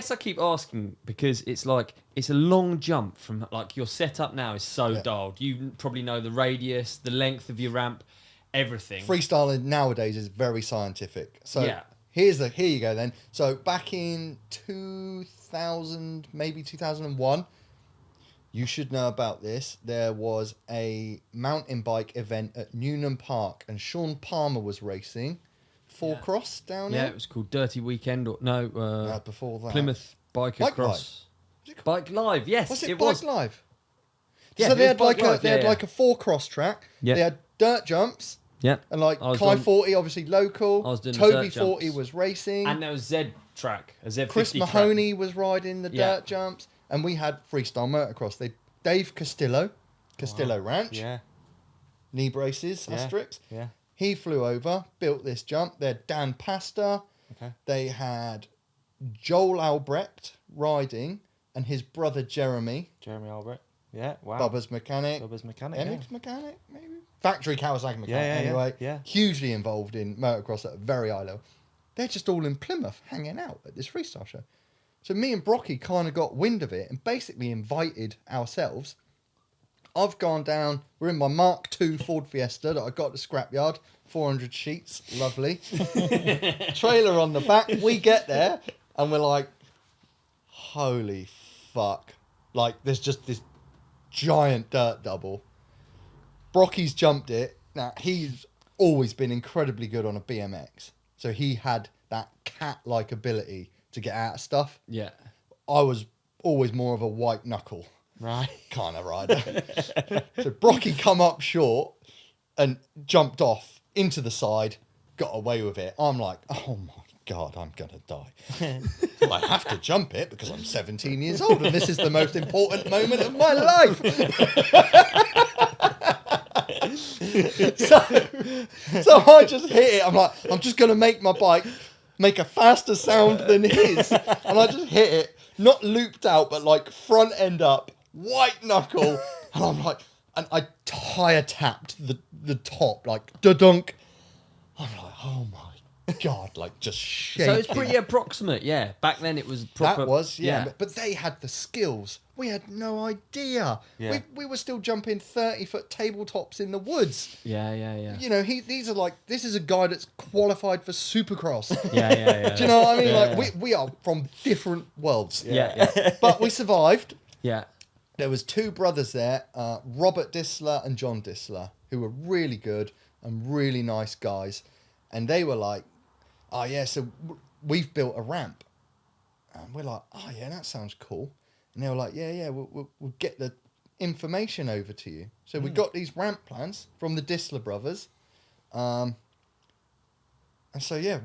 guess I keep asking because it's like it's a long jump from like your setup now is so dialed. You probably know the radius, the length of your ramp, everything. Freestyling nowadays is very scientific. So here you go then. So back in 2000, maybe 2001, you should know about this. There was a mountain bike event at Newnham Park, and Sean Palmer was racing. Cross down here. Yeah, it was called Dirty Weekend or no, before that. Plymouth Bike Across. Bike Live, yes. Was it Bike Live? Yeah, so they had like a 4-cross track. Yeah. They had dirt jumps. Yeah. And like Kai 40, obviously local. I was doing Toby 40 was racing. And there was Z track, a Z50 Chris Mahoney was riding the dirt jumps. And we had freestyle motocross. Dave Castillo Ranch. Yeah. Knee braces, asterisks. Yeah. He flew over, built this jump. They had Dan Pasta. Okay. They had Joel Albrecht riding and his brother Jeremy. Jeremy Albrecht. Yeah, wow. Bubba's mechanic. MX mechanic, maybe? Factory Kawasaki mechanic, anyway. Yeah. Hugely involved in motocross at a very high level. They're just all in Plymouth hanging out at this freestyle show. So me and Brocky kind of got wind of it and basically invited ourselves. I've gone down, we're in my Mark II Ford Fiesta that I got at the scrapyard, 400 sheets, lovely. Trailer on the back, we get there and we're like, holy fuck. Like, there's just this giant dirt double. Brocky's jumped it. Now, he's always been incredibly good on a BMX. So he had that cat-like ability to get out of stuff. Yeah. I was always more of a white knuckle. Right. Kind of rider. So Brocky come up short and jumped off into the side, got away with it. I'm like, oh my God, I'm going to die. Well, I have to jump it because I'm 17 years old and this is the most important moment of my life. So I just hit it. I'm like, I'm just going to make my bike make a faster sound than his. And I just hit it, not looped out, but like front end up, white knuckle. And I'm like, and I tire tapped the top, like, da-dunk. I'm like, oh my God, like just shaking. So it's pretty approximate, yeah. Back then it was proper. That was, yeah. But they had the skills. We had no idea. Yeah. We were still jumping 30-foot tabletops in the woods. Yeah. You know, this is a guy that's qualified for Supercross. Yeah. Do you know what I mean? Like, we are from different worlds. Yeah. But we survived. Yeah. There was 2 brothers there, Robert Distler and John Distler, who were really good and really nice guys. And they were like, oh, yeah, so we've built a ramp. And we're like, oh, yeah, that sounds cool. And they were like, yeah, we'll get the information over to you. So we got these ramp plans from the Distler brothers. And so, yeah,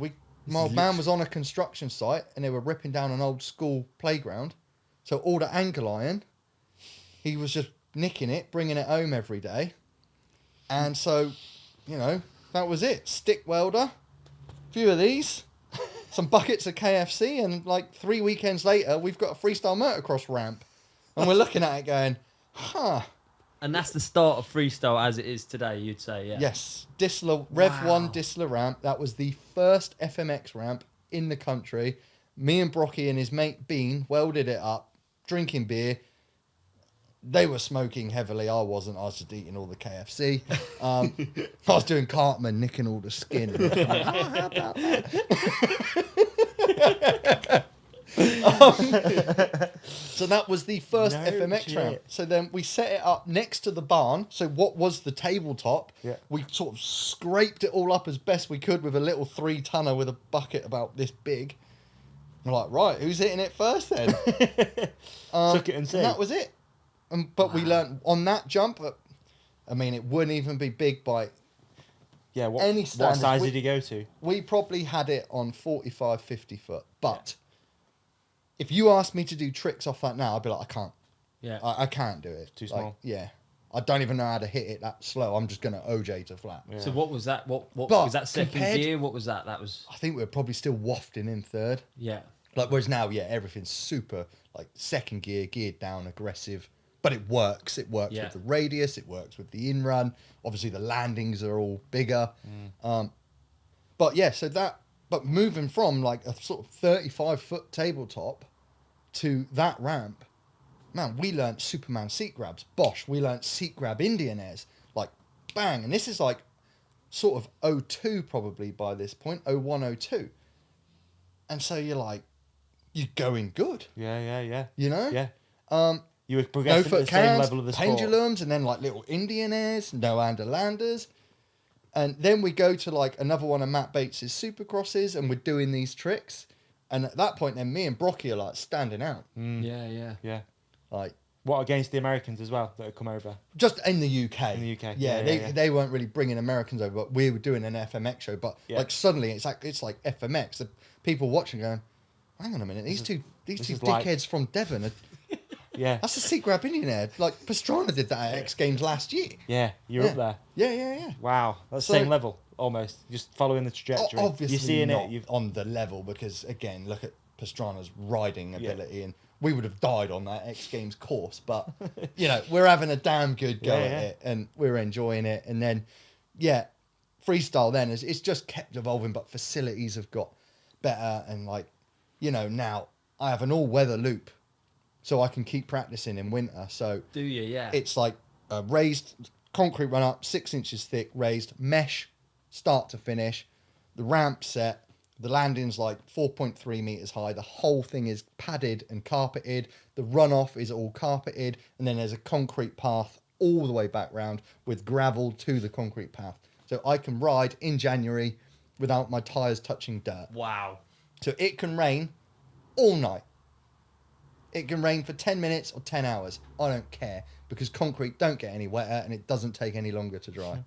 my old man was on a construction site and they were ripping down an old school playground. So all the angle iron, he was just nicking it, bringing it home every day. And so, you know, that was it. Stick welder, few of these, some buckets of KFC, and like 3 weekends later, we've got a freestyle motocross ramp. And we're looking at it going, huh. And that's the start of freestyle as it is today, you'd say, yeah. Yes. Distler, Rev 1 Distler ramp. That was the first FMX ramp in the country. Me and Brocky and his mate Bean welded it up, drinking beer. They were smoking heavily. I wasn't. I was just eating all the KFC. I was doing Cartman, nicking all the skin. Like, how about that? So that was the first FMX ramp. So then we set it up next to the barn. So what was the tabletop? Yeah. We sort of scraped it all up as best we could with a little 3-tonner with a bucket about this big. We're like, right, who's hitting it first then? Took it and see. And that was it. But we learned on that jump, I mean, it wouldn't even be big by any standards. What size did he go to? We probably had it on 45, 50 foot. But if you asked me to do tricks off that now, I'd be like, I can't. Yeah. I can't do it. Too small. Yeah. I don't even know how to hit it that slow. I'm just going to OJ to flat. So what was that? What was that second gear? What was that? That was... I think we were probably still wafting in third. Yeah. Like, whereas now, everything's super, like, second gear, geared down, aggressive. But it works. It works with the radius. It works with the in-run. Obviously, the landings are all bigger. But moving from like a sort of 35-foot tabletop to that ramp, man, we learnt Superman seat grabs. Bosh, we learnt seat grab Indian airs. Like, bang. And this is like sort of '02 probably by this point, '01, '02. And so you're like, you're going good. Yeah. You know? Yeah. You were No progressing at foot the same cams, level of the sport. pendulums, and then like little Indian airs, no underlanders. And then we go to like another one of Matt Bates's supercrosses, and we're doing these tricks. And at that point, then me and Brocky are like standing out. Yeah. Like, What against the Americans as well that had come over? just in the UK. In the UK. Yeah, Yeah. they weren't really bringing Americans over, but we were doing an FMX show. But Yeah. like suddenly it's like FMX. The people watching going, hang on a minute, these two this is dickheads like- from Devon are, Yeah. that's a seat grab Indian air. Like Pastrana did that at X Games last year. Yeah. You're up there. Yeah. Wow. That's So- the same level almost. Just following the trajectory. Obviously You're seeing not it. You've on the level because again, look at Pastrana's riding ability, and we would have died on that X Games course. But you know, we're having a damn good go at it, and we're enjoying it. And then, freestyle then it's just kept evolving, but facilities have got better, and like, you know, now I have an all-weather loop, so I can keep practicing in winter. So Do you? Yeah. it's like a raised concrete run up, 6 inches thick, raised mesh, start to finish. The ramp set, the landing's like 4.3 meters high. The whole thing is padded and carpeted. The runoff is all carpeted, and then there's a concrete path all the way back round with gravel to the concrete path. So I can ride in January without my tires touching dirt. Wow. So it can rain all night. It can rain for 10 minutes or 10 hours. I don't care, because concrete don't get any wetter and it doesn't take any longer to dry.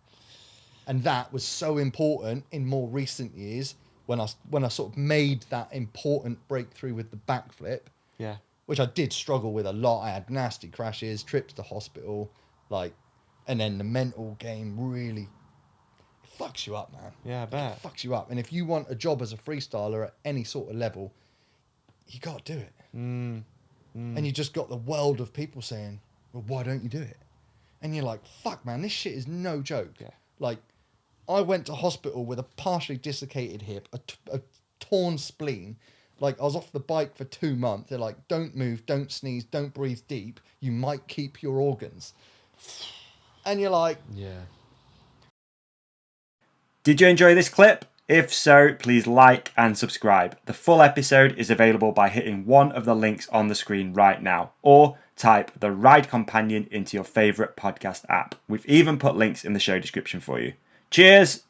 And that was so important in more recent years when I sort of made that important breakthrough with the backflip, Yeah. which I did struggle with a lot. I had nasty crashes, trips to hospital, like, and then the mental game really fucks you up, man. Yeah, I bet. It fucks you up. And if you want a job as a freestyler at any sort of level, you got to do it. And you just got the world of people saying, well, why don't you do it? And you're like, fuck, man, this shit is no joke. Yeah. Like, I went to hospital with a partially dislocated hip, a torn spleen. Like, I was off the bike for 2 months. They're like, don't move, don't sneeze, don't breathe deep. You might keep your organs. And you're like, Yeah. Did you enjoy this clip? If so, please like and subscribe. The full episode is available by hitting one of the links on the screen right now, or type the Ride Companion into your favourite podcast app. We've even put links in the show description for you. Cheers!